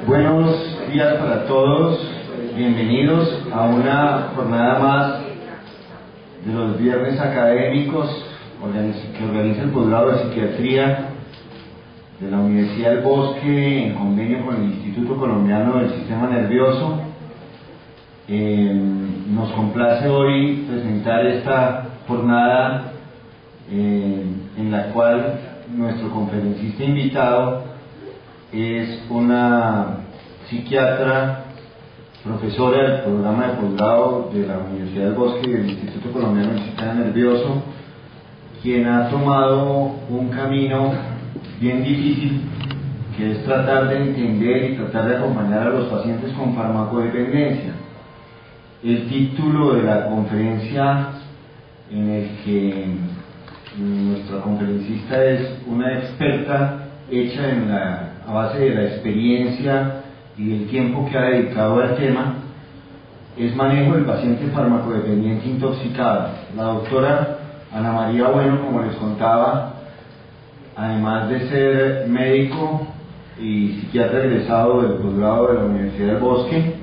Buenos días para todos, bienvenidos a una jornada más de los viernes académicos que organiza el posgrado de Psiquiatría de la Universidad del Bosque en convenio con el Instituto Colombiano del Sistema Nervioso. Nos complace hoy presentar esta jornada en la cual nuestro conferencista invitado es una psiquiatra, profesora del programa de posgrado de la Universidad del Bosque y del Instituto Colombiano del Sistema Nervioso, quien ha tomado un camino bien difícil, que es tratar de entender y tratar de acompañar a los pacientes con farmacodependencia. El título de la conferencia en el que nuestra conferencista es una experta hecha a base de la experiencia y del tiempo que ha dedicado al tema, es manejo del paciente farmacodependiente intoxicado. La doctora Ana María Bueno, como les contaba, además de ser médico y psiquiatra egresado del posgrado de la Universidad del Bosque,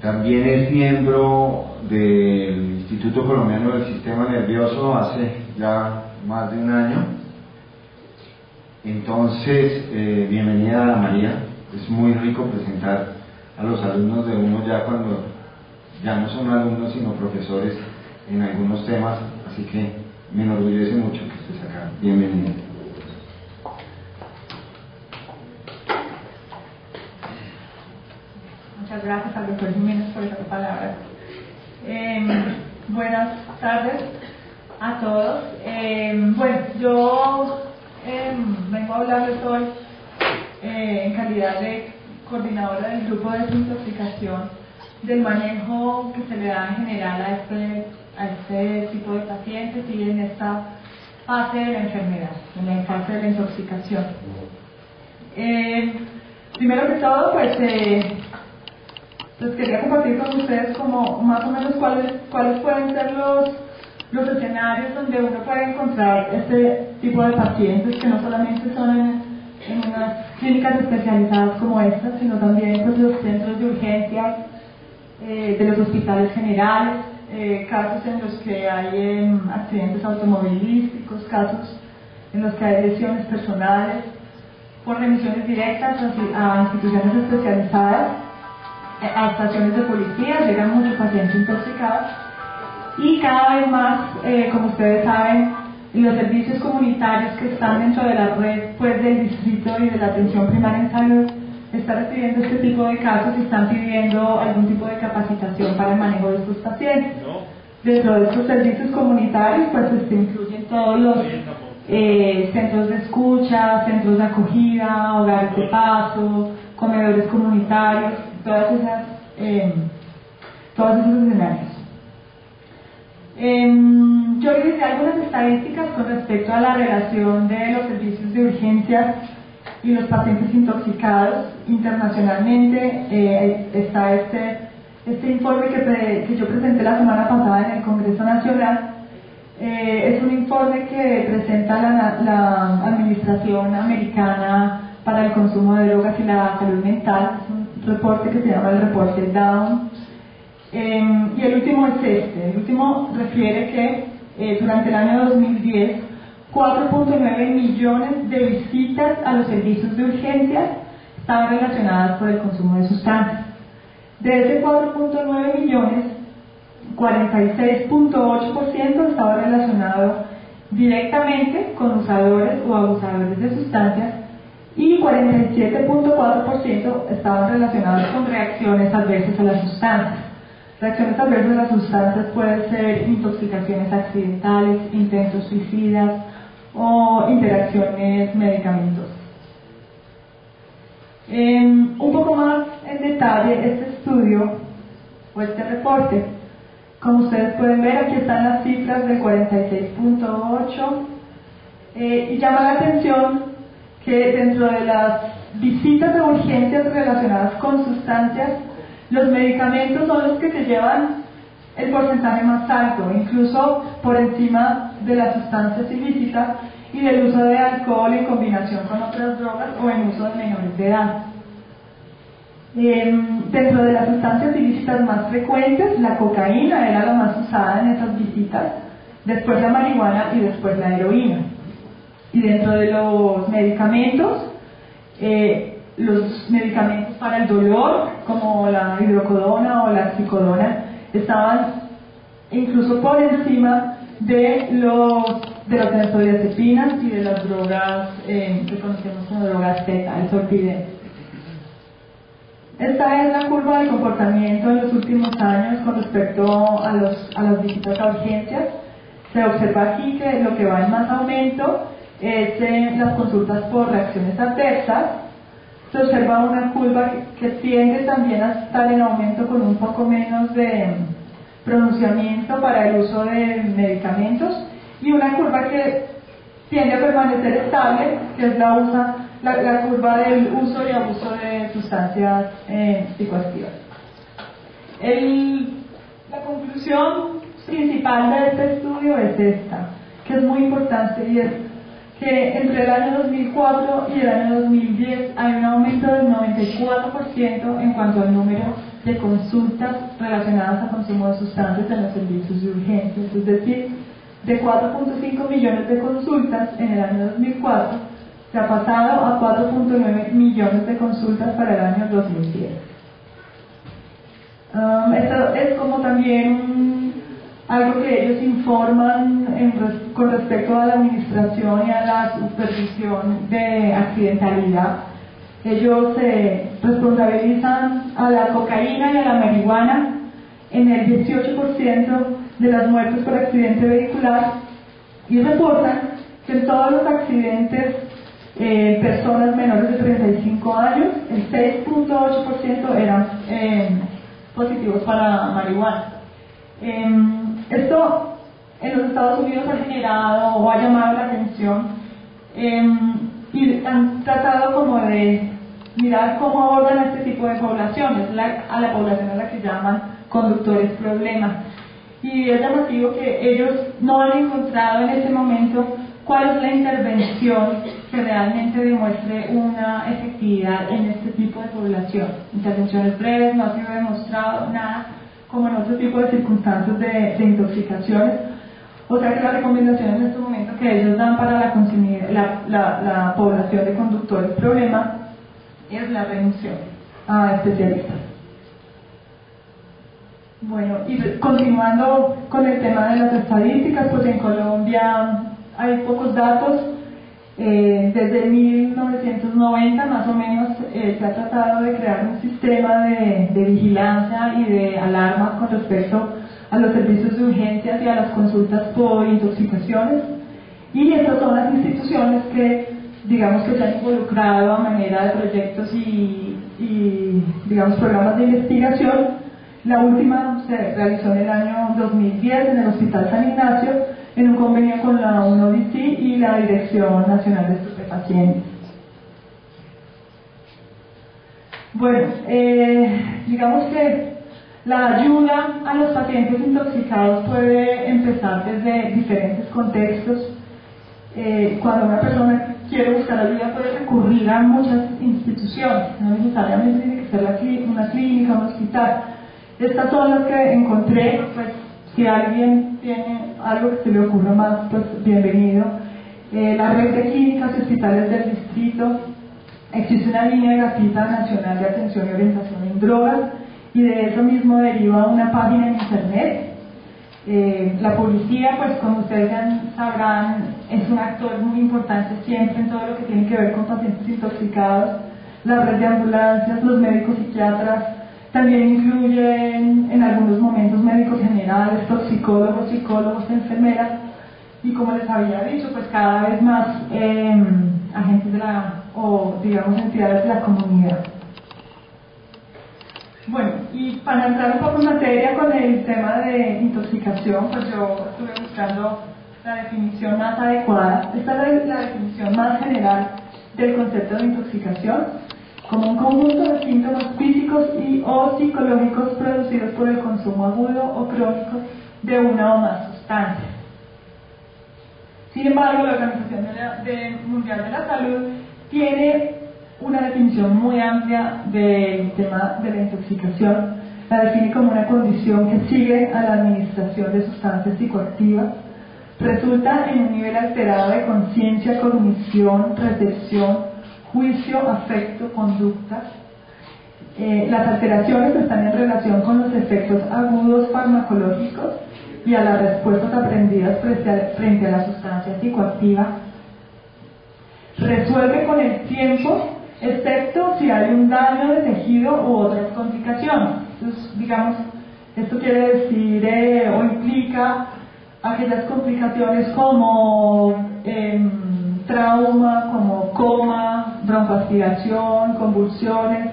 también es miembro del Instituto Colombiano del Sistema Nervioso hace ya más de un año. Entonces, bienvenida Ana María. Es muy rico presentar a los alumnos de uno ya cuando ya no son alumnos sino profesores en algunos temas, así que me enorgullece mucho que estés acá. Bienvenida. Muchas gracias al doctor Jiménez por esas palabras. Buenas tardes a todos. Bueno, yo vengo a hablarles hoy en calidad de coordinadora del grupo de desintoxicación del manejo que se le da en general a este tipo de pacientes y en esta fase de la enfermedad, en la fase de la intoxicación. Primero que todo, pues quería compartir con ustedes como más o menos cuáles pueden ser los escenarios donde uno puede encontrar este tipo de pacientes, que no solamente son en unas clínicas especializadas como estas, sino también pues, los centros de urgencias de los hospitales generales, casos en los que hay accidentes automovilísticos, casos en los que hay lesiones personales, por remisiones directas a instituciones especializadas, a estaciones de policía, llegan muchos pacientes intoxicados y cada vez más, como ustedes saben, los servicios comunitarios que están dentro de la red pues, del distrito y de la atención primaria en salud están recibiendo este tipo de casos y están pidiendo algún tipo de capacitación para el manejo de estos pacientes. Dentro de estos servicios comunitarios pues se incluyen todos los centros de escucha, centros de acogida, hogares de paso, comedores comunitarios, todos esos escenarios. Yo les hice algunas estadísticas con respecto a la relación de los servicios de urgencias y los pacientes intoxicados internacionalmente. Está este informe que yo presenté la semana pasada en el Congreso Nacional. Es un informe que presenta la Administración Americana para el Consumo de Drogas y la Salud Mental. Es un reporte que se llama el reporte Down. Y el último es este. El último refiere que durante el año 2010 4.9 millones de visitas a los servicios de urgencias estaban relacionadas por el consumo de sustancias. De ese 4.9 millones, 46.8% estaba relacionado directamente con usadores o abusadores de sustancias y 47.4% estaban relacionados con reacciones adversas a las sustancias. Reacciones adversas a las sustancias pueden ser intoxicaciones accidentales, intentos suicidas o interacciones medicamentosas. Un poco más en detalle este estudio o este reporte, como ustedes pueden ver, aquí están las cifras del 46.8 y llama la atención que dentro de las visitas de urgencias relacionadas con sustancias, los medicamentos son los que se llevan el porcentaje más alto, incluso por encima de las sustancias ilícitas, y del uso de alcohol en combinación con otras drogas o en uso de menores de edad. Dentro de las sustancias ilícitas más frecuentes, la cocaína era la más usada en esas visitas, después la marihuana y después la heroína. Y dentro de los medicamentos para el dolor, como la hidrocodona o la oxicodona, estaban incluso por encima de las benzodiazepinas y de las drogas que conocemos como drogas Z, el sorpidem. Esta es la curva del comportamiento en los últimos años con respecto a las visitas a urgencias. Se observa aquí que lo que va en más aumento es las consultas por reacciones adversas. Se observa una curva que tiende también a estar en aumento con un poco menos de pronunciamiento para el uso de medicamentos, y una curva que tiende a permanecer estable, que es la curva del uso y abuso de sustancias psicoactivas. La conclusión principal de este estudio es esta, que es muy importante, y es que entre el año 2004 y el año 2010 hay un aumento del 94% en cuanto al número de consultas relacionadas a consumo de sustancias en los servicios de urgencias, es decir, de 4.5 millones de consultas en el año 2004 se ha pasado a 4.9 millones de consultas para el año 2010. Esto es como también algo que ellos informan con respecto a la administración y a la supervisión de accidentalidad. Ellos responsabilizan a la cocaína y a la marihuana en el 18% de las muertes por accidente vehicular, y reportan que en todos los accidentes personas menores de 35 años, el 6.8% eran positivos para marihuana. Esto en los Estados Unidos ha generado o ha llamado la atención, y han tratado como de mirar cómo abordan este tipo de poblaciones, a la población a la que llaman conductores problemas. Y es llamativo que ellos no han encontrado en este momento cuál es la intervención que realmente demuestre una efectividad en este tipo de población. Intervenciones breves, no ha sido demostrado nada, como en otro tipo de circunstancias de intoxicaciones. O sea que la recomendación en este momento que ellos dan para la población de conductores problema es la renuncia a especialistas. Bueno, y continuando con el tema de las estadísticas, pues en Colombia hay pocos datos. Desde 1990 más o menos se ha tratado de crear un sistema de vigilancia y de alarma con respecto a los servicios de urgencias y a las consultas por intoxicaciones, y estas son las instituciones que digamos que se han involucrado a manera de proyectos y digamos programas de investigación. La última se realizó en el año 2010 en el Hospital San Ignacio en un convenio con la UNODC y la Dirección Nacional de Estupefacientes. Bueno, digamos que la ayuda a los pacientes intoxicados puede empezar desde diferentes contextos. Cuando una persona quiere buscar ayuda puede recurrir a muchas instituciones, no necesariamente tiene que ser una clínica, un hospital. Estas son las que encontré, pues si alguien tiene algo que se le ocurra más, pues bienvenido. La red de clínicas y hospitales del distrito, existe una línea gratuita nacional de atención y orientación en drogas, y de eso mismo deriva una página en internet. La policía, pues como ustedes ya sabrán, es un actor muy importante siempre en todo lo que tiene que ver con pacientes intoxicados. La red de ambulancias, los médicos psiquiatras, también incluyen en algunos momentos médicos generales, toxicólogos, psicólogos, enfermeras, y como les había dicho, pues cada vez más agentes digamos entidades de la comunidad. Bueno, y para entrar un poco en materia con el tema de intoxicación, pues yo estuve buscando la definición más adecuada. Esta es la definición más general del concepto de intoxicación, como un conjunto de síntomas físicos o psicológicos producidos por el consumo agudo o crónico de una o más sustancias. Sin embargo, la Organización Mundial de la Salud tiene una definición muy amplia del tema de la intoxicación. La define como una condición que sigue a la administración de sustancias psicoactivas, resulta en un nivel alterado de conciencia, cognición, recepción, juicio, afecto, conducta. Las alteraciones están en relación con los efectos agudos farmacológicos y a las respuestas aprendidas frente a la sustancia psicoactiva. Resuelve con el tiempo, excepto si hay un daño de tejido u otras complicaciones. Entonces, digamos, esto quiere decir o implica aquellas complicaciones como trauma, como coma, broncoaspiración, convulsiones,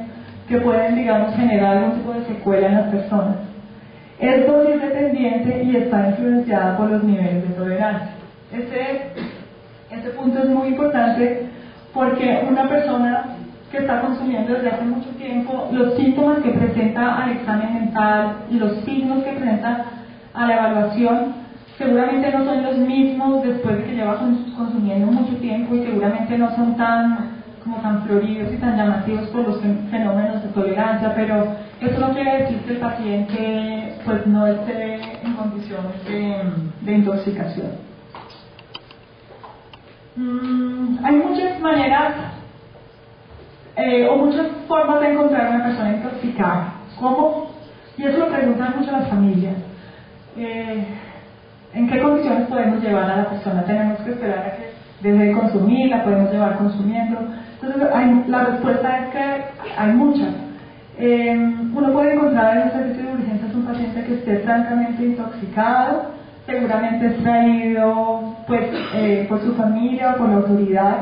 que pueden, digamos, generar algún tipo de secuela en las personas. Es dosis dependiente y está influenciada por los niveles de tolerancia. Este punto es muy importante porque una persona que está consumiendo desde hace mucho tiempo, los síntomas que presenta al examen mental y los signos que presenta a la evaluación seguramente no son los mismos después de que lleva consumiendo mucho tiempo y seguramente no son tan floridos y tan llamativos por los fenómenos de tolerancia, pero eso no quiere decir que el paciente pues no esté en condiciones de intoxicación. Hay muchas maneras o muchas formas de encontrar a una persona intoxicada. ¿Cómo? Y eso lo preguntan mucho las familias. ¿En qué condiciones podemos llevar a la persona? ¿Tenemos que esperar a que deje de consumir? ¿La podemos llevar consumiendo? Entonces, la respuesta es que hay muchas. Uno puede encontrar en el servicio de urgencias un paciente que esté francamente intoxicado, seguramente extraído por su familia o por la autoridad,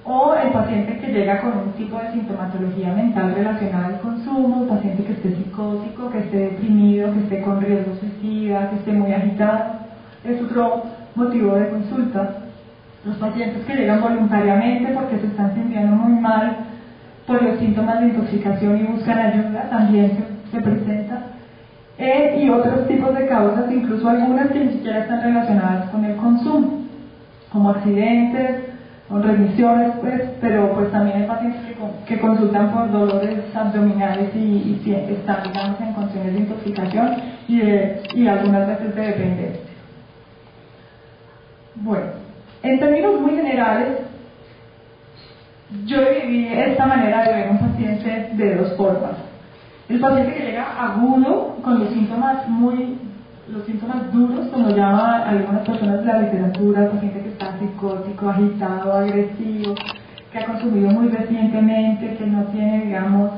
o el paciente que llega con un tipo de sintomatología mental relacionada al consumo, el paciente que esté psicótico, que esté deprimido, que esté con riesgo suicida, que esté muy agitado, es otro motivo de consulta. Los pacientes que llegan voluntariamente porque se están sintiendo muy mal por los síntomas de intoxicación y buscan ayuda también se presentan. Y otros tipos de causas, incluso algunas que ni siquiera están relacionadas con el consumo, como accidentes, o remisiones, pero pues también hay pacientes que consultan por dolores abdominales y están, digamos, en condiciones de intoxicación y algunas veces de dependencia. Bueno, en términos muy generales, yo dividí esta manera de ver un paciente de dos formas. El paciente que llega agudo, con los síntomas duros, como llama algunas personas de la literatura, el paciente que está psicótico, agitado, agresivo, que ha consumido muy recientemente, que no tiene, digamos,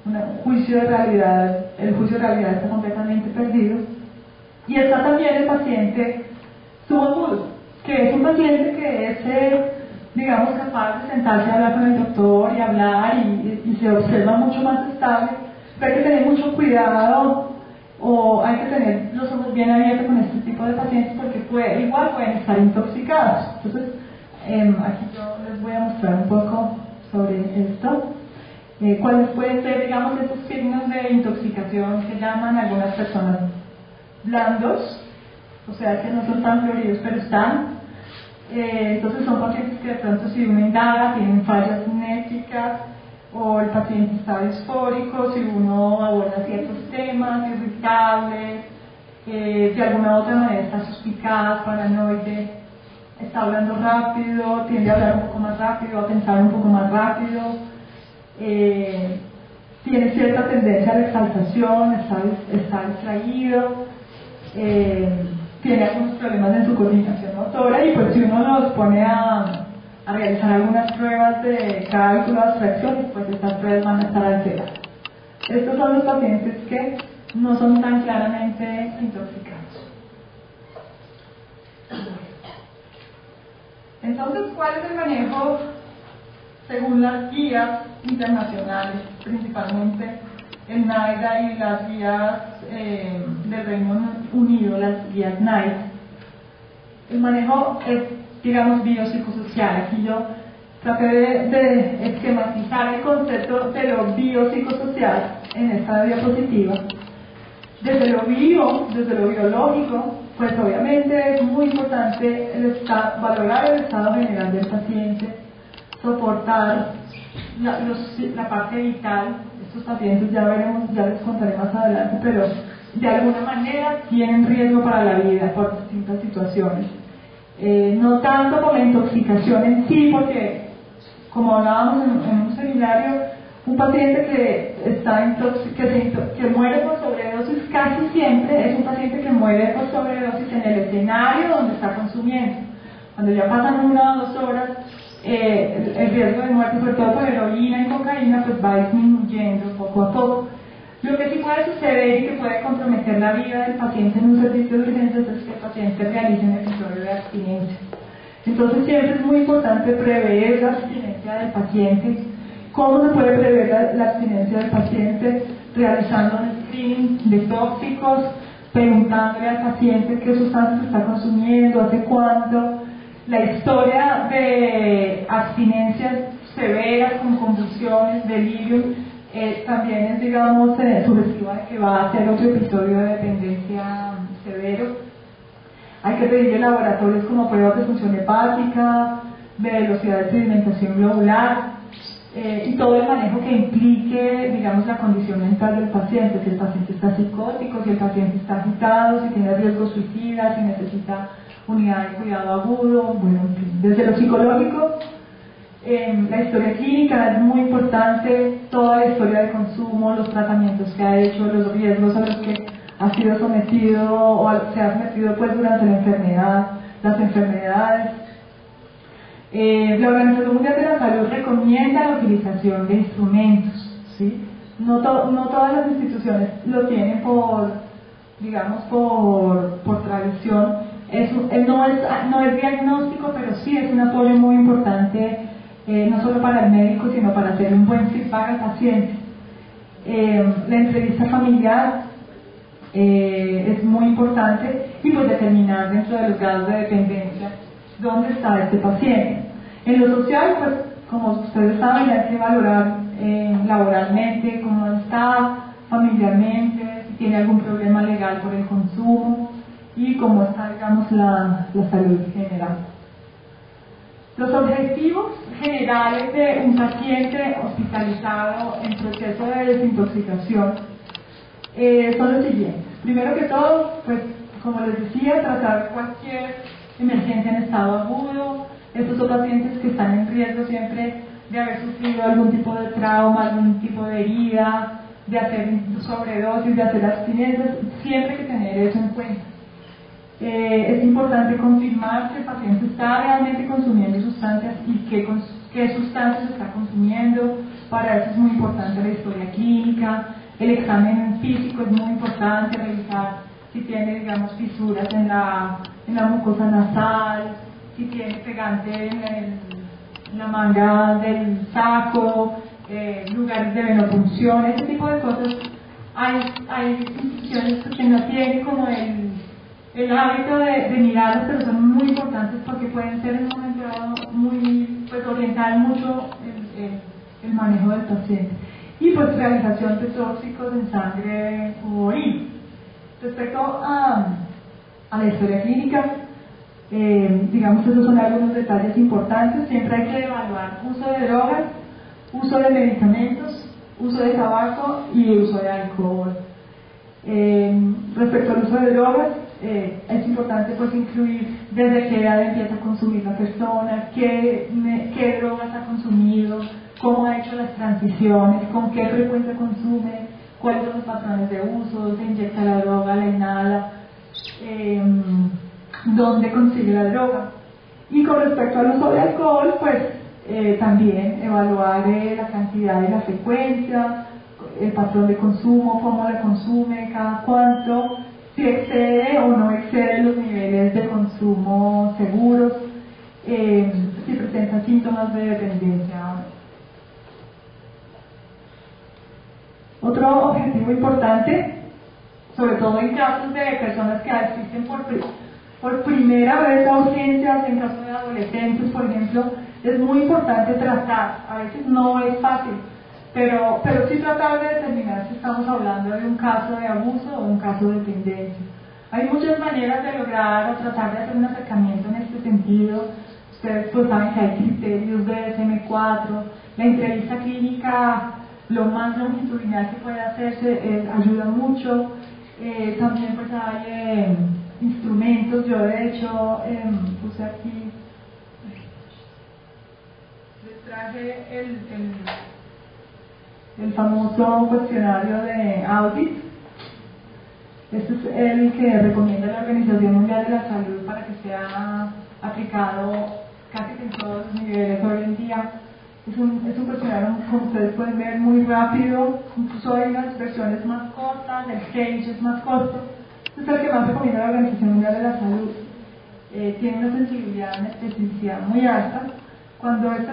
un juicio de realidad, el juicio de realidad está completamente perdido. Y está también el paciente subagudo, que es un paciente que es, digamos, capaz de sentarse a hablar con el doctor y hablar y se observa mucho más estable, pero hay que tener mucho cuidado o hay que tener los ojos bien abiertos con este tipo de pacientes porque igual pueden estar intoxicados. Entonces, aquí yo les voy a mostrar un poco sobre esto. ¿Cuáles pueden ser, digamos, esos signos de intoxicación que llaman a algunas personas blandos? O sea, que no son tan floridos, pero están. Entonces son pacientes que de pronto si uno indaga tienen fallas cinéticas, o el paciente está disfórico, si uno aborda ciertos temas, irritables, de alguna u otra manera está suspicaz, paranoide, está hablando rápido, tiende a hablar un poco más rápido, a pensar un poco más rápido, tiene cierta tendencia a la exaltación, está distraído, tiene algunos problemas en su coordinación motora y pues si uno los pone a realizar algunas pruebas de cálculo, abstracción, pues estas pruebas van a estar alteradas. Estos son los pacientes que no son tan claramente intoxicados. Entonces, ¿cuál es el manejo según las guías internacionales, principalmente el NIDA y las guías del Reino Unido, las guías NICE? El manejo es, digamos, biopsicosocial. Aquí yo traté de esquematizar el concepto de lo biopsicosocial en esta diapositiva. Desde lo biológico, pues obviamente es muy importante valorar el estado general del paciente, soportar la parte vital. Estos pacientes ya veremos, ya les contaré más adelante, pero de alguna manera tienen riesgo para la vida por distintas situaciones. No tanto por la intoxicación en sí, porque como hablábamos en un seminario, un paciente que muere por sobredosis casi siempre es un paciente que muere por sobredosis en el escenario donde está consumiendo. Cuando ya pasan 1 o 2 horas, el riesgo de muerte, sobre todo por heroína y cocaína, pues va disminuyendo poco a poco. Lo que sí puede suceder y que puede comprometer la vida del paciente en un servicio de urgencias es que el paciente realice un episodio de abstinencia. Entonces siempre es muy importante prever la abstinencia del paciente. ¿Cómo se puede prever la abstinencia del paciente? Realizando un screening de tóxicos, preguntándole al paciente qué sustancias está consumiendo, hace cuánto. La historia de abstinencias severas con convulsiones, delirios, también es, digamos, sugestiva de que va a ser otro episodio de dependencia severo. Hay que pedirle laboratorios como pruebas de función hepática, de velocidad de sedimentación globular, y todo el manejo que implique, digamos, la condición mental del paciente, si el paciente está psicótico, si el paciente está agitado, si tiene riesgo suicida, si necesita unidad de cuidado agudo, bueno, desde lo psicológico. La historia clínica es muy importante, toda la historia de consumo, los tratamientos que ha hecho, los riesgos a los que ha sido sometido o se ha sometido pues durante la enfermedad, las enfermedades. La Organización Mundial de la Salud recomienda la utilización de instrumentos, ¿sí? No todas las instituciones lo tienen por tradición. No es diagnóstico, pero sí es un apoyo muy importante, no solo para el médico, sino para hacer un buen feedback al paciente. La entrevista familiar es muy importante y pues determinar dentro de los grados de dependencia dónde está este paciente. En lo social, pues como ustedes saben, hay que valorar laboralmente cómo está, familiarmente, si tiene algún problema legal por el consumo y cómo está, digamos, la salud general. Los objetivos generales de un paciente hospitalizado en proceso de desintoxicación son los siguientes. Primero que todo, pues como les decía, tratar cualquier emergencia en estado agudo. Estos son pacientes que están en riesgo siempre de haber sufrido algún tipo de trauma, algún tipo de herida, de hacer sobredosis, de hacer abstinencias. Siempre hay que tener eso en cuenta. Es importante confirmar que el paciente está realmente consumiendo sustancias y qué sustancias está consumiendo. Para eso es muy importante la historia clínica. El examen físico es muy importante, revisar si tiene, digamos, fisuras en la mucosa nasal, si tiene pegante en la manga del saco, lugares de venopunción, ese tipo de cosas. Hay instituciones que no tienen como el hábito de mirarlas, pero son muy importantes porque pueden ser en un momento dado pues orientar mucho el manejo del paciente. Y pues realización de tóxicos en sangre o orina. Respecto a la historia clínica, digamos, esos son algunos detalles importantes. Siempre hay que evaluar uso de drogas, uso de medicamentos, uso de tabaco y uso de alcohol. Respecto al uso de drogas, es importante pues incluir desde qué edad empieza a consumir la persona, qué drogas ha consumido, cómo ha hecho las transiciones, con qué frecuencia consume, cuáles son los patrones de uso, se inyecta la droga, la inhala, dónde consigue la droga. Y con respecto al uso de alcohol, pues también evaluar la cantidad y la frecuencia, el patrón de consumo, cómo le consume, cada cuánto, si excede o no excede los niveles de consumo seguros, si presenta síntomas de dependencia. Otro objetivo importante, sobre todo en casos de personas que asisten por primera vez a urgencias, en casos de adolescentes, por ejemplo, es muy importante tratar. A veces no es fácil, pero sí tratar de determinar si estamos hablando de un caso de abuso o un caso de dependencia. Hay muchas maneras de lograr o tratar de hacer un acercamiento en este sentido. Ustedes pues saben que hay criterios de DSM-4, la entrevista clínica, lo más longitudinal que puede hacerse, ayuda mucho. También pues hay instrumentos. Yo de hecho puse aquí, les traje el famoso cuestionario de audit. Este es el que recomienda la Organización Mundial de la Salud para que sea aplicado casi en todos los niveles hoy en día. Es un cuestionario, como ustedes pueden ver, muy rápido. Incluso hay unas versiones más cortas, el Cage es más corto. Este es el que más recomienda la Organización Mundial de la Salud. Tiene una sensibilidad, una especificidad muy alta. Cuando este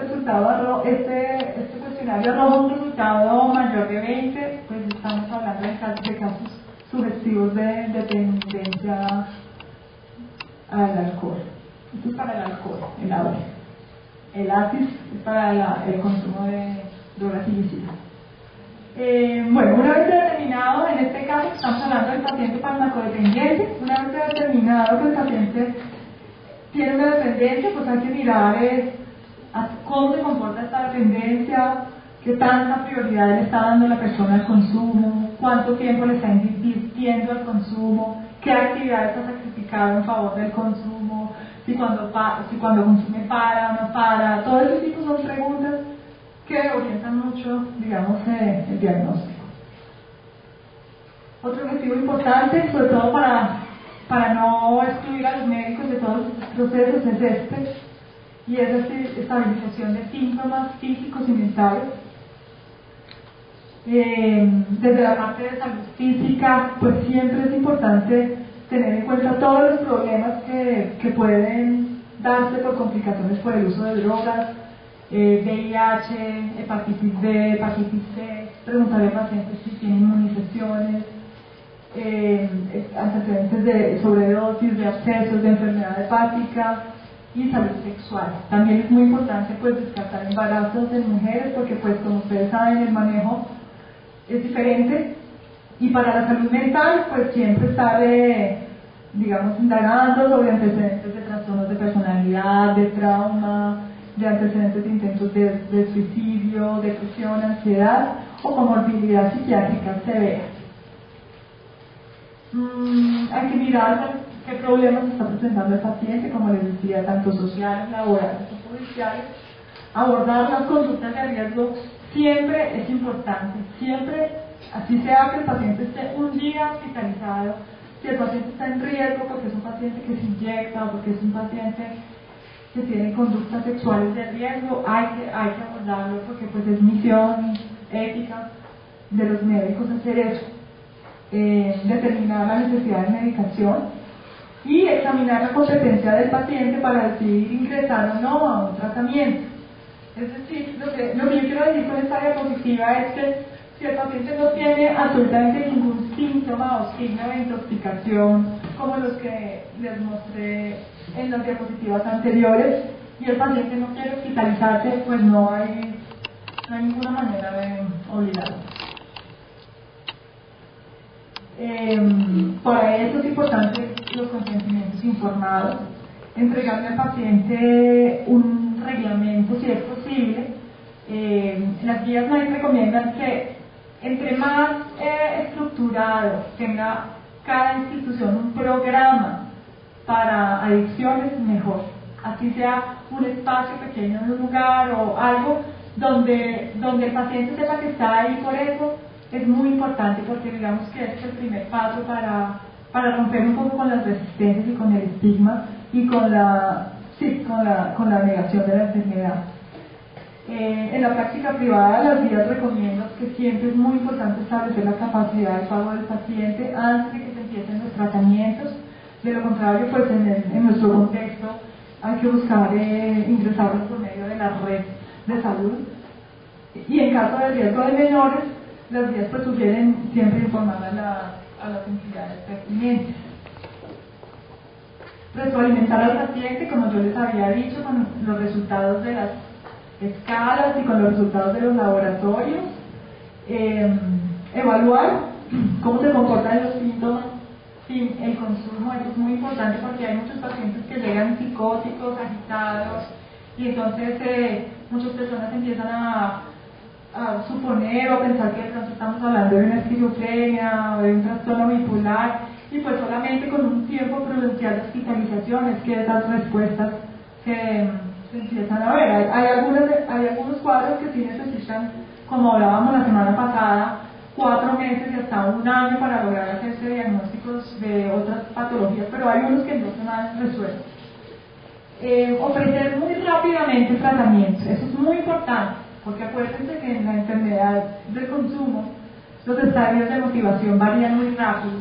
cuestionario arroja un resultado mayor de 20, pues estamos hablando de casos sugestivos de dependencia al alcohol. Esto es para el alcohol, el ABA. El ACIS es para el consumo de drogas ilícitas. Bueno, una vez determinado, en este caso estamos hablando del paciente farmacodependiente. Una vez determinado que el paciente tiene una dependencia, pues hay que mirar cómo se comporta esta dependencia, qué tanta prioridad le está dando la persona al consumo, cuánto tiempo le está invirtiendo al consumo, qué actividades ha sacrificado en favor del consumo, si cuando consume para o no para. Todo ese tipo son preguntas que orientan mucho, digamos, el diagnóstico. Otro objetivo importante, sobre todo para no excluir a los médicos de todos estos procesos, es y es la estabilización de síntomas físicos y mentales. Desde la parte de salud física, pues siempre es importante tener en cuenta todos los problemas que pueden darse por complicaciones por el uso de drogas, VIH, hepatitis B, hepatitis C, preguntarle al paciente si tiene inmunizaciones, antecedentes de sobredosis, de abscesos, de enfermedad hepática y salud sexual. También es muy importante pues descartar embarazos en mujeres, porque pues como ustedes saben el manejo es diferente. Y para la salud mental pues siempre estar digamos indagando sobre antecedentes de trastornos de personalidad, de trauma, de antecedentes de intentos de suicidio, depresión, ansiedad o comorbilidad psiquiátrica severa. Hay que mirar qué problemas está presentando el paciente, como les decía, tanto sociales, laborales o judiciales. Abordar las conductas de riesgo siempre es importante, siempre, así sea que el paciente esté un día hospitalizado, si el paciente está en riesgo porque es un paciente que se inyecta o porque es un paciente que tiene conductas sexuales de riesgo, hay que abordarlo, porque pues es misión ética de los médicos hacer eso. Determinar la necesidad de medicación y examinar la competencia del paciente para decidir ingresar o no a un tratamiento. Es decir, lo que yo quiero decir con esta diapositiva es que si el paciente no tiene absolutamente ningún síntoma o signo de intoxicación, como los que les mostré en las diapositivas anteriores, y el paciente no quiere hospitalizarse, pues no hay ninguna manera de obligarlo. Para eso es importante los consentimientos informados, entregarle al paciente un reglamento si es posible. Las guías NICE recomiendan que entre más estructurado tenga cada institución un programa para adicciones, mejor. Así sea un espacio pequeño en un lugar o algo donde el paciente sepa que está ahí por eso. Es muy importante, porque digamos que es el primer paso para romper un poco con las resistencias y con el estigma y con la negación de la enfermedad. En la práctica privada, las guías recomiendan que siempre es muy importante establecer la capacidad de pago del paciente antes de que se empiecen los tratamientos. De lo contrario, pues en nuestro contexto hay que buscar ingresarlos por medio de la red de salud. Y en caso de riesgo de menores, las guías pues sugieren siempre informar a las entidades pertinentes. Retroalimentar al paciente, como yo les había dicho, con los resultados de las escalas y con los resultados de los laboratorios. Evaluar cómo se comportan los síntomas sin el consumo. Eso es muy importante porque hay muchos pacientes que llegan psicóticos, agitados, y entonces muchas personas empiezan a suponer o pensar que de pronto estamos hablando de una esquizofrenia o de un trastorno bipolar, y pues solamente con un tiempo prudencial de hospitalización es que esas respuestas se empiezan a ver. Hay algunos cuadros que sí necesitan, como hablábamos la semana pasada, 4 meses y hasta 1 año para lograr hacerse diagnósticos de otras patologías, pero hay unos que en 2 semanas resuelven. Ofrecer muy rápidamente tratamientos, eso es muy importante, porque acuérdense que en la enfermedad del consumo los estadios de motivación varían muy rápido,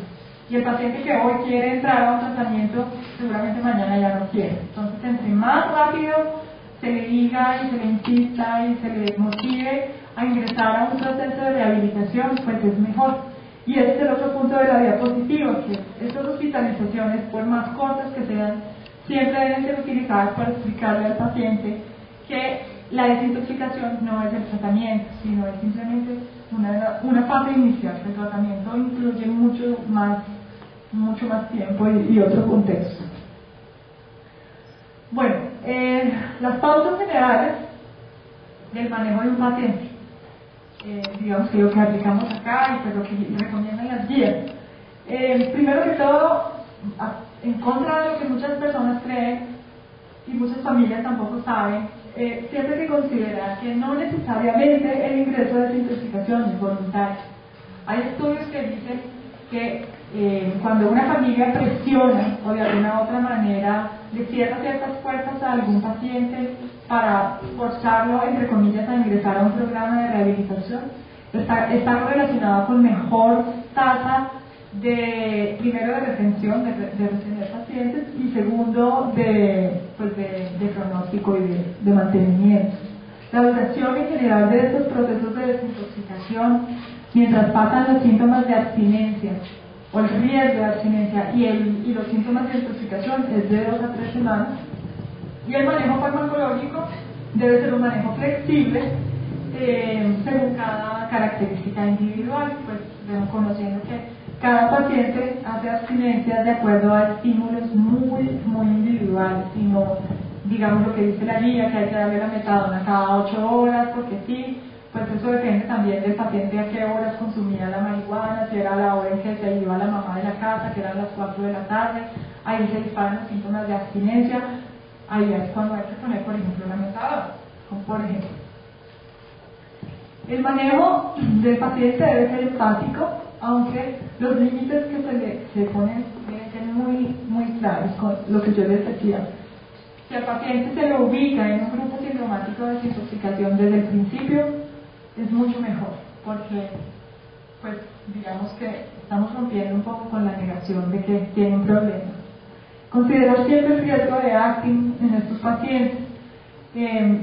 y el paciente que hoy quiere entrar a un tratamiento seguramente mañana ya no quiere. Entonces, entre más rápido se le diga y se le insista y se le motive a ingresar a un proceso de rehabilitación, pues es mejor. Y ese es el otro punto de la diapositiva, que estas hospitalizaciones, por más cortas que sean, siempre deben ser utilizadas para explicarle al paciente que la desintoxicación no es el tratamiento, sino es simplemente una fase inicial. El tratamiento incluye mucho más tiempo y otro contexto. Bueno, las pautas generales del manejo de un paciente, digamos que lo que aplicamos acá y pues lo que recomiendan las guías. Primero que todo, en contra de lo que muchas personas creen y muchas familias tampoco saben, siempre hay que considerar que no necesariamente el ingreso de desintoxicación es voluntario. Hay estudios que dicen que cuando una familia presiona o de alguna otra manera le cierra ciertas puertas a algún paciente para forzarlo, entre comillas, a ingresar a un programa de rehabilitación, está relacionado con mejor tasa primero de retención, de retener pacientes, y segundo de pronóstico y de mantenimiento. La duración en general de estos procesos de desintoxicación, mientras pasan los síntomas de abstinencia o el riesgo de abstinencia y los síntomas de intoxicación, es de 2 a 3 semanas. Y el manejo farmacológico debe ser un manejo flexible según cada característica individual, pues conociendo que cada paciente hace abstinencias de acuerdo a estímulos muy individuales, y no, digamos, lo que dice la guía, que hay que darle la metadona cada 8 horas, porque sí, pues eso depende también del paciente a qué horas consumía la marihuana, si era la hora en que se iba la mamá de la casa, que eran las 4 de la tarde, ahí se disparan los síntomas de abstinencia, ahí es cuando hay que poner, por ejemplo, la metadona, como por ejemplo. El manejo del paciente debe ser empático, aunque los límites que se ponen deben ser muy claros, con lo que yo les decía. Si al paciente se lo ubica en un grupo sintomático de desintoxicación desde el principio, es mucho mejor, porque pues digamos que estamos rompiendo un poco con la negación de que tiene un problema. Considerar siempre el riesgo de acting en estos pacientes.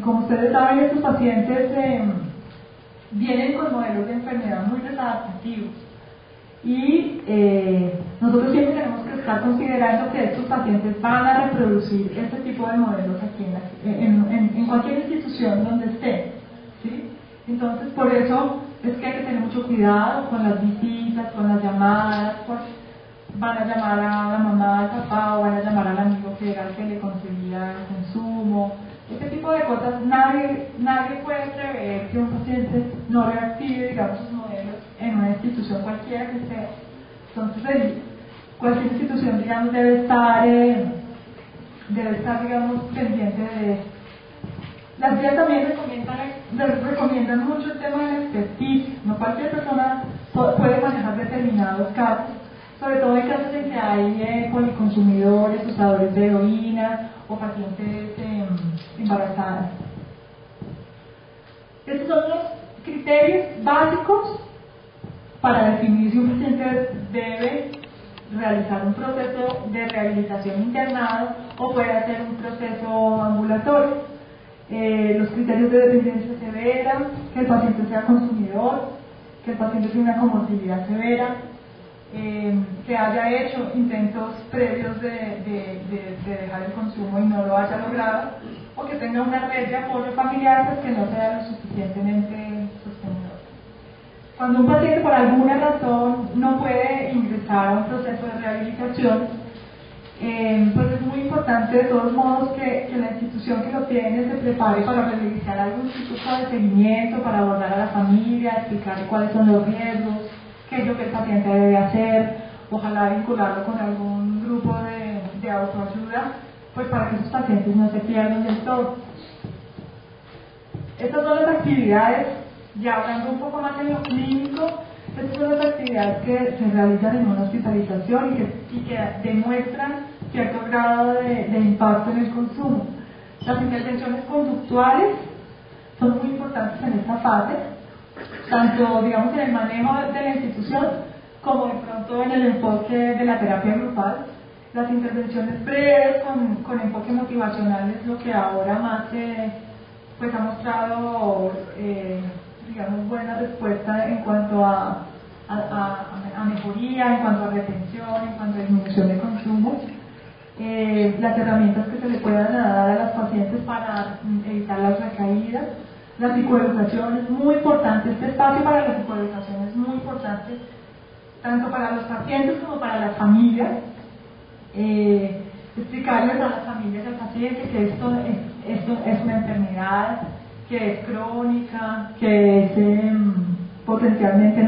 Como ustedes saben, estos pacientes vienen con modelos de enfermedad muy desadaptativos, y nosotros siempre tenemos que estar considerando que estos pacientes van a reproducir este tipo de modelos aquí en cualquier institución donde estén, ¿sí? Entonces, por eso es que hay que tener mucho cuidado con las visitas, con las llamadas, van a llamar a la mamá, al papá, o van a llamar al amigo que era el que le conseguía el consumo. Este tipo de cosas, nadie puede prever que un paciente no reactive, digamos, sus modelos en una institución cualquiera que sea. Entonces, cualquier institución, digamos, debe estar, digamos, pendiente de eso. Las guías también recomiendan mucho el tema de la expertise. No cualquier persona puede manejar determinados casos, sobre todo en casos en que hay policonsumidores, usadores de heroína o pacientes embarazadas. Estos son los criterios básicos para definir si un paciente debe realizar un proceso de rehabilitación internado o puede hacer un proceso ambulatorio. Los criterios de dependencia severa, que el paciente sea consumidor, que el paciente tenga una comorbilidad severa, que haya hecho intentos previos de dejar el consumo y no lo haya logrado, o que tenga una red de apoyo familiar pues que no sea lo suficientemente sostenedor. Cuando un paciente por alguna razón no puede ingresar a un proceso de rehabilitación, pues es muy importante de todos modos que la institución que lo tiene se prepare para realizar algún tipo de seguimiento, para abordar a la familia, explicar cuáles son los riesgos, qué es lo que el paciente debe hacer, ojalá vincularlo con algún grupo de autoayuda, pues para que esos pacientes no se pierdan del todo. Estas son las actividades, ya hablando un poco más en lo clínico, estas son las actividades que se realizan en una hospitalización y que demuestran cierto grado de impacto en el consumo. Las intervenciones conductuales son muy importantes en esta fase, tanto digamos en el manejo de la institución como de pronto en el enfoque de la terapia grupal. Las intervenciones breves con enfoque motivacional es lo que ahora más pues ha mostrado digamos buena respuesta en cuanto a mejoría, en cuanto a retención, en cuanto a disminución de consumo. Las herramientas que se le puedan dar a las pacientes para evitar las recaídas. La psicoeducación es muy importante, este espacio para la psicoeducación es muy importante tanto para los pacientes como para las familias. Explicarles a las familias y al paciente que esto es una enfermedad, que es crónica, que es potencialmente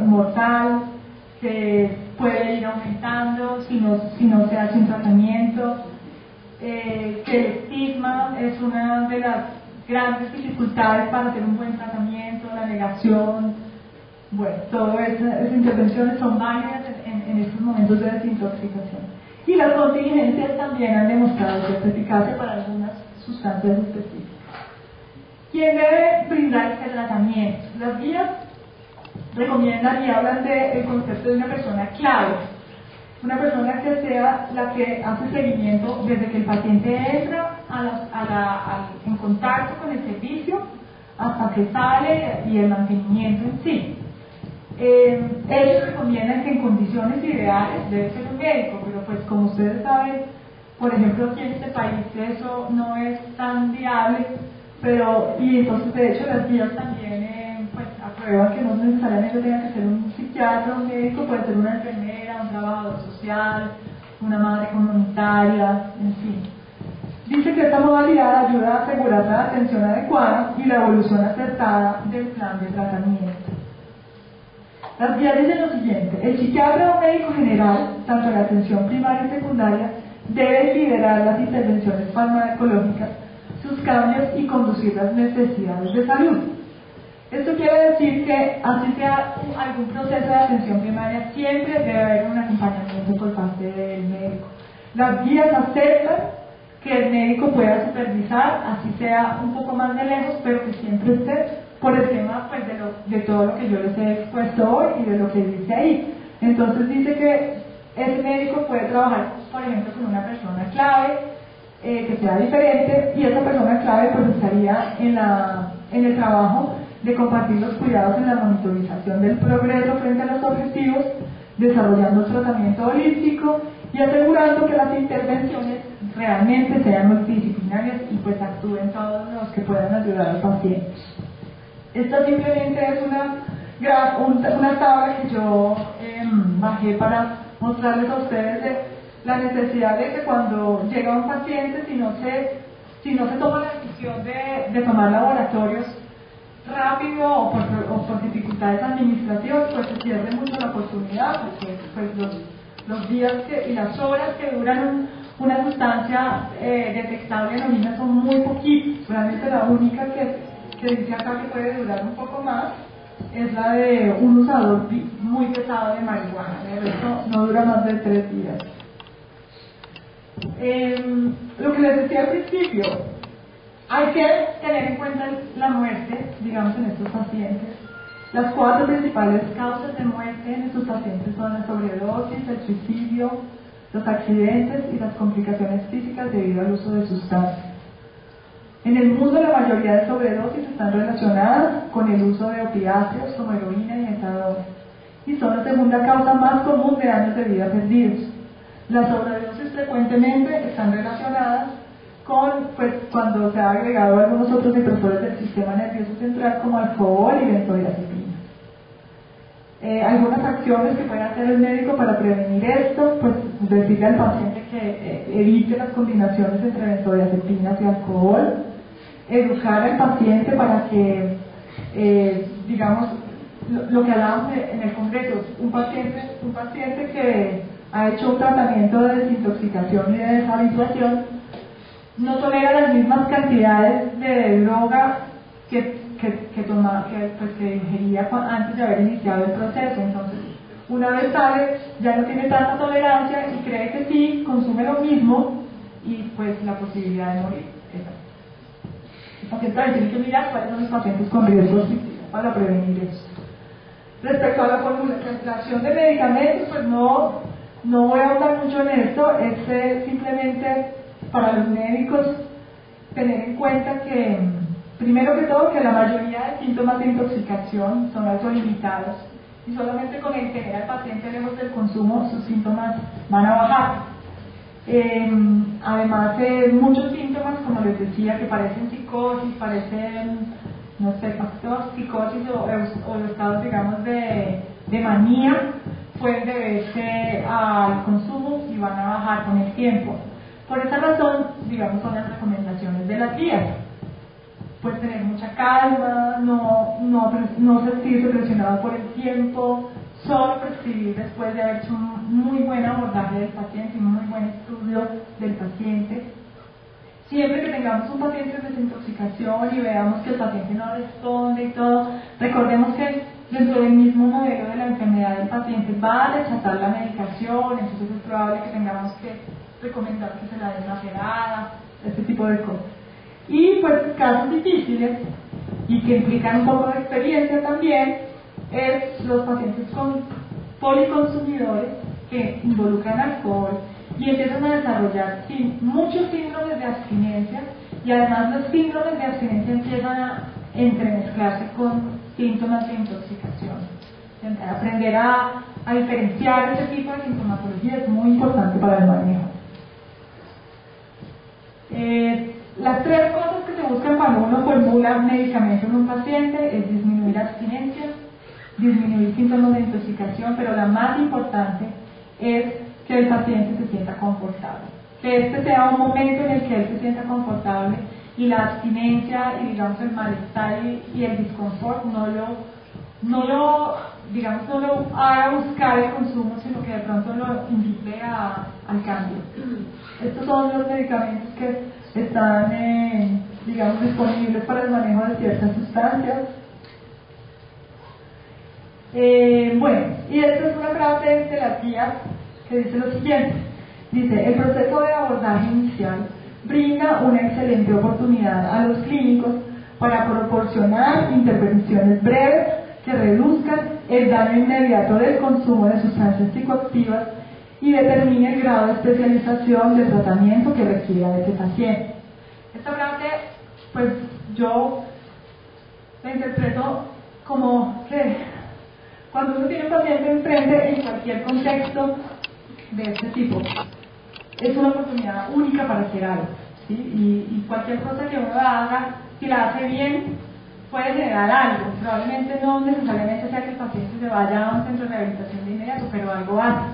mortal, que puede ir aumentando si no se hace un tratamiento, que el estigma es una de las grandes dificultades para hacer un buen tratamiento, la negación. Bueno, todas esas intervenciones son válidas en estos momentos de desintoxicación. Y las contingencias también han demostrado cierta eficacia para algunas sustancias específicas. ¿Quién debe brindar este tratamiento? Las guías recomiendan y hablan del concepto de una persona clave. Una persona que sea la que hace seguimiento desde que el paciente entra en contacto con el servicio hasta que sale y el mantenimiento en sí. Ellos recomiendan que en condiciones ideales debe ser un médico, pero pues como ustedes saben, por ejemplo aquí en este país eso no es tan viable, y entonces de hecho las guías también pues aprueban que no necesariamente tenga que ser un psiquiatra o un médico, puede ser una enfermera, un trabajador social, una madre comunitaria, en fin. Dice que esta modalidad ayuda a asegurar la atención adecuada y la evolución acertada del plan de tratamiento. Las guías dicen lo siguiente: el psiquiatra o médico general, tanto en la atención primaria y secundaria, debe liderar las intervenciones farmacológicas, sus cambios y conducir las necesidades de salud. Esto quiere decir que, así sea algún proceso de atención primaria, siempre debe haber un acompañamiento por parte del médico. Las guías aceptan que el médico pueda supervisar, así sea un poco más de lejos, pero que siempre esté por el tema pues, de todo lo que yo les he expuesto hoy y de lo que dice ahí. Entonces dice que ese médico puede trabajar, por ejemplo, con una persona clave, que sea diferente, y esa persona clave pues estaría en el trabajo de compartir los cuidados en la monitorización del progreso frente a los objetivos, desarrollando el tratamiento holístico y asegurando que las intervenciones realmente sean multidisciplinarias y pues actúen todos los que puedan ayudar al paciente. Esta simplemente es una tabla que yo bajé para mostrarles a ustedes de la necesidad de que cuando llega un paciente, si no se toma la decisión de tomar laboratorios rápido o por dificultades administrativas, pues se pierde mucho la oportunidad, porque pues los días y las horas que duran una sustancia detectable en orina son muy poquitos. Realmente la única que dice acá que puede durar un poco más es la de un usador muy pesado de marihuana. De resto no dura más de 3 días. Lo que les decía al principio, hay que tener en cuenta la muerte, digamos, en estos pacientes. Las 4 principales causas de muerte en estos pacientes son la sobredosis, el suicidio, los accidentes y las complicaciones físicas debido al uso de sustancias. En el mundo la mayoría de sobredosis están relacionadas con el uso de opiáceos como heroína y metadona, y son la segunda causa más común de años de vida perdidos. Las sobredosis frecuentemente están relacionadas con cuando se ha agregado algunos otros depresores del sistema nervioso central como alcohol y benzodiazepina. Algunas acciones que puede hacer el médico para prevenir esto, pues decirle al paciente que evite las combinaciones entre benzodiazepinas y alcohol, educar al paciente para que, digamos, lo que hablábamos en el congreso, un paciente que ha hecho un tratamiento de desintoxicación y de deshabituación no tolera las mismas cantidades de droga que ingería antes de haber iniciado el proceso. Entonces, una vez sale, ya no tiene tanta tolerancia y cree que sí, consume lo mismo y pues la posibilidad de morir. El paciente tiene que mirar cuáles son los pacientes con riesgos para prevenir eso. Respecto a la acción de medicamentos, pues no voy a ahondar mucho en esto, es simplemente para los médicos tener en cuenta que, primero que todo, que la mayoría de síntomas de intoxicación son autolimitados y solamente con el tener al paciente lejos del consumo sus síntomas van a bajar. Además, muchos síntomas, como les decía, que parecen psicosis, parecen, no sé, psicosis o estados, digamos, de manía, pueden deberse al consumo y van a bajar con el tiempo. Por esa razón, digamos, son las recomendaciones de las guías. Pues tener mucha calma, no sentirse presionado por el tiempo, solo prescribir después de haber hecho un muy buen abordaje del paciente y un muy buen estudio del paciente. Siempre que tengamos un paciente en desintoxicación y veamos que el paciente no responde y todo, recordemos que dentro del mismo modelo de la enfermedad del paciente va a rechazar la medicación, entonces es probable que tengamos que recomendar que se la den macerada, este tipo de cosas. Y pues casos difíciles y que implican un poco de experiencia también es los pacientes con policonsumidores que involucran alcohol y empiezan a desarrollar muchos síndromes de abstinencia y además los síndromes de abstinencia empiezan a entremezclarse con síntomas de intoxicación. Aprender a diferenciar ese tipo de sintomatología es muy importante para el manejo. Las tres cosas que se buscan cuando uno formula medicamento en un paciente es disminuir la abstinencia, disminuir síntomas de intoxicación, pero la más importante es que el paciente se sienta confortable, que este sea un momento en el que él se sienta confortable y la abstinencia y digamos el malestar y el disconfort no lo haga buscar el consumo, sino que de pronto lo invite al cambio. Estos son los medicamentos que están disponibles para el manejo de ciertas sustancias. Y esta es una frase de las guías que dice lo siguiente. Dice: el proceso de abordaje inicial brinda una excelente oportunidad a los clínicos para proporcionar intervenciones breves que reduzcan el daño inmediato del consumo de sustancias psicoactivas y determine el grado de especialización de tratamiento que requiera ese paciente. Esta frase, pues yo la interpreto como que cuando uno tiene un paciente enfrente en cualquier contexto de este tipo, es una oportunidad única para hacer algo, ¿sí? Y cualquier cosa que uno haga, si la hace bien, puede generar algo. Probablemente no necesariamente sea que el paciente se vaya a un centro de rehabilitación de inmediato, pero algo hace.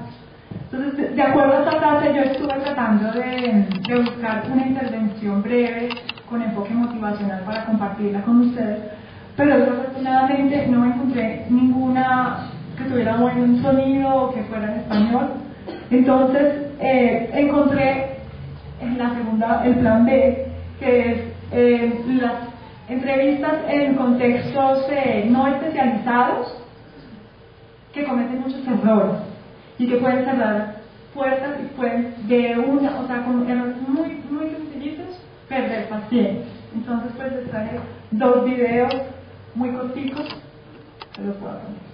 Entonces, de acuerdo a esta frase, yo estuve tratando de buscar una intervención breve con enfoque motivacional para compartirla con ustedes, pero desafortunadamente no encontré ninguna que tuviera buen sonido o que fuera en español. Entonces, encontré en la segunda, el plan B, que es las entrevistas en contextos no especializados que cometen muchos errores y que pueden cerrar puertas y pueden con errores muy, muy sencillitos perder pacientes. Entonces pues les traje 2 videos muy corticos que los puedo poner.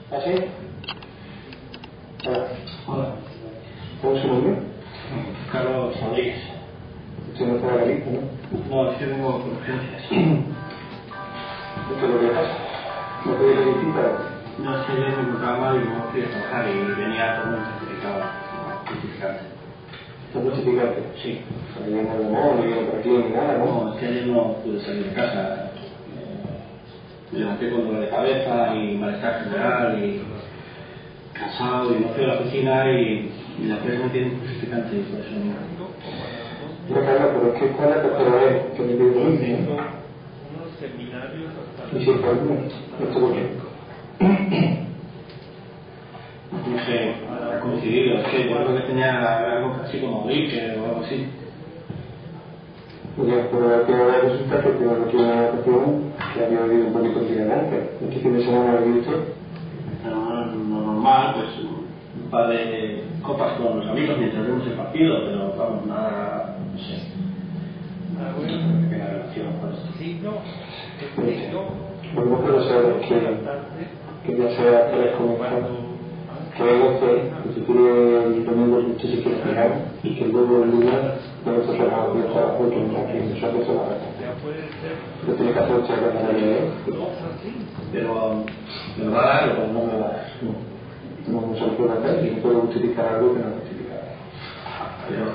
¿Así? Hola. Hola. ¿Cómo es su nombre? Carlos Rodríguez. ¿Usted no está ahí, no? No, yo tengo urgencias. ¿Esto es lo que pasa? ¿No puede visitar? No sé, yo me encontraba mal y no fui a trabajar y venía todo muy complicado. ¿Estás justificante? Sí. No viene de modo, no viene por aquí ni nada, ¿no? No, es que ayer no pude salir de casa. Me levanté con dolor de cabeza y malestar general y cansado y no fui a la oficina y la empresa no tiene justificante y por eso no. No, claro, pero es que esta es la tercera vez que me pido lo mismo, ¿no? Y si es por mí, no sé por qué. No sé, ha coincidido, es que yo creo que tenía algo así como gripe o algo así. Ya, pero ahora resulta que tengo aquí una anotación que había oído un poquito de adelante. Este fin de semana he visto. Pero lo normal, pues un par de copas con los amigos mientras vemos el partido, pero vamos, nada, no sé. Nada bueno que tenga relación con esto. Bueno, no puedo saber que ya sea 3 como están. Que hay 12, que se quiere el domingo que usted se quiere pegar y que luego el lunes debe ser cerrado de trabajo que no tiene que hacer la verdad. Lo tiene que hacer usted a la ley. Pero ¿me va a dar o no me va a dar? No se lo puede hacer y no puedo justificar algo que no justifica. Pero,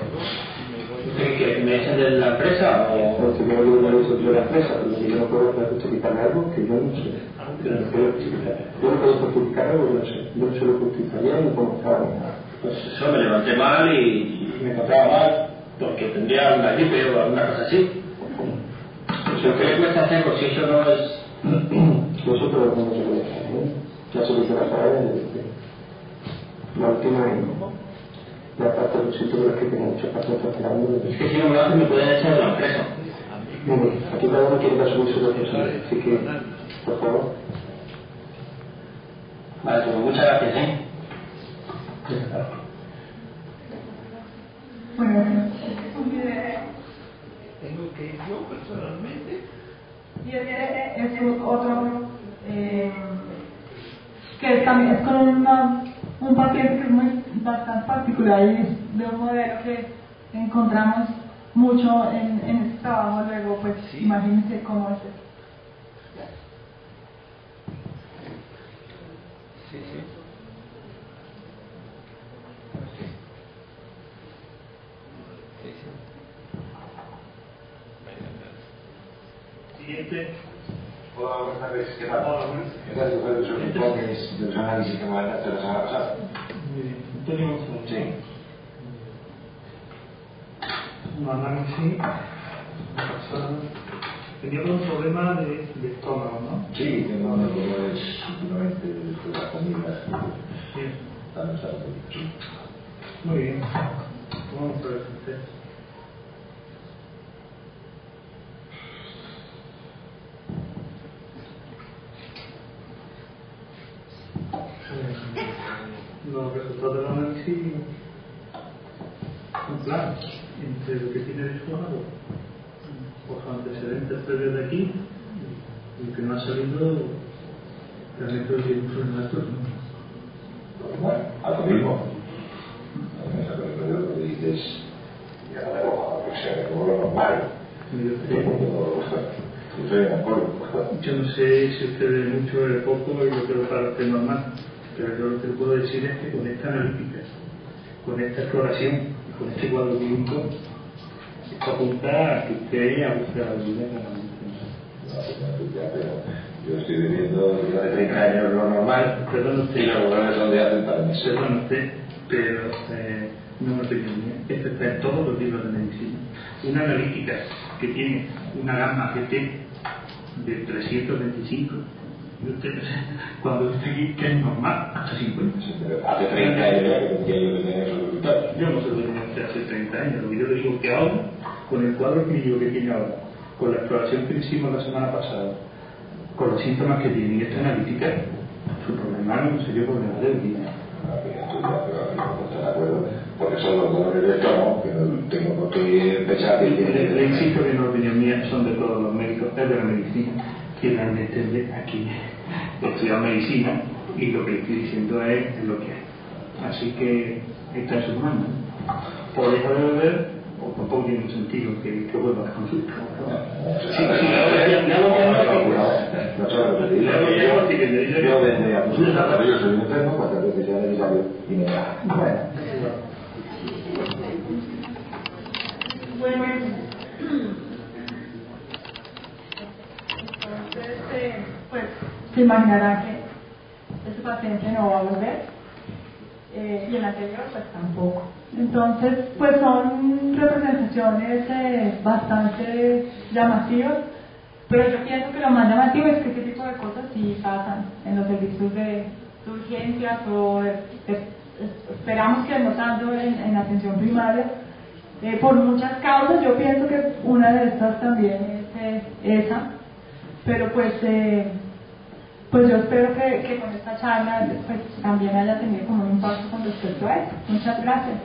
¿usted quiere que me echen de la empresa o...? Pero usted quiere que me lo de la empresa, pero yo no puedo justificar algo que yo no sé. Yo no puedo justificar algo que no sé. Yo no sé lo justificaría ni cómo estaba ni nada. Pues eso, me levanté mal y me encontraba mal porque tendría una gripe o alguna cosa así. Pues ¿qué le cuesta hacerlo si eso no es...? Nosotros no se puede hacer, ¿eh? La solución a saber es la última y la parte del sitio de los que tienen muchas pacientes esperando. Es que si no me lo hacen me pueden echar de la empresa. Bueno, aquí cada uno quiere dar su uso de lo posible, así que, por favor. Vale, pues muchas gracias, ¿eh? Bueno, Tengo que ir yo personalmente. y es otro que también es con un paciente que es bastante particular y es de un modelo que encontramos mucho en este trabajo. Luego, pues imagínense cómo es esto. Sí, sí. Siguiente. Hola, buenas tardes. ¿Qué tal? Hola, buenas. ¿Qué tal? Yo soy los informes de los análisis que me mandaste la semana pasada. Muy bien. Antonio González. Sí. Un análisis pasado. Tenía un problema de estómago, ¿no? Sí, tengo unos dolores últimamente de las comidas. Sí. Están usando. Muy bien. Vamos a ver usted. Los resultados del análisis, un plan entre lo que tiene de estómago, los antecedentes previos de aquí, y lo que no ha salido, realmente lo tiene un problema de Bueno, algo mismo. Lo que dices, ya no me lo que como lo normal. Yo no sé si usted ve mucho el poco y lo que lo para usted normal, pero yo lo que le puedo decir es que con esta analítica, con esta exploración y con este cuadro clínico, esto apunta a que usted abuse la vida de la Yo estoy viviendo ya de 30 años lo normal. Perdón usted. Y los lugares donde hacen para mí. Perdón usted, pero no es una opinión mía. Esto está en todos los libros de medicina. Una analítica que tiene una gamma GT de 325. Y usted, cuando usted aquí, que es normal, hasta 50. Hace 30 años ya que tendría yo que tener esos resultados. Yo no sé lo que tenía usted hace 30 años. Lo que yo le digo que ahora, con el cuadro clínico que tiene ahora, con la exploración que hicimos la semana pasada, con los síntomas que tiene y esta analítica, su problema no es un serio problema de vida. De acuerdo, porque son los dolores de estómago, que no tengo por qué pensar que Le insisto que no es opinión mía, son de todos los médicos, es de la medicina, que realmente aquí he estudiado medicina y lo que le estoy diciendo es lo que hay. Así que está en sus manos. O deja de beber, o tampoco tiene un sentido que vuelva a la consulta. Sí, yo desde a consulta, yo soy un enfermo, 4 veces ya necesario y me da. Bueno. Bueno, entonces, pues se imaginará que ese paciente no va a volver, y el anterior pues tampoco. Entonces, pues son representaciones bastante llamativas, pero yo pienso que lo más llamativo es que este tipo de cosas sí pasan en los servicios de urgencias o esperamos que no tanto en atención primaria, por muchas causas. Yo pienso que una de estas también es esa, pero pues yo espero que con esta charla pues también haya tenido como un impacto con respecto a eso. Muchas gracias.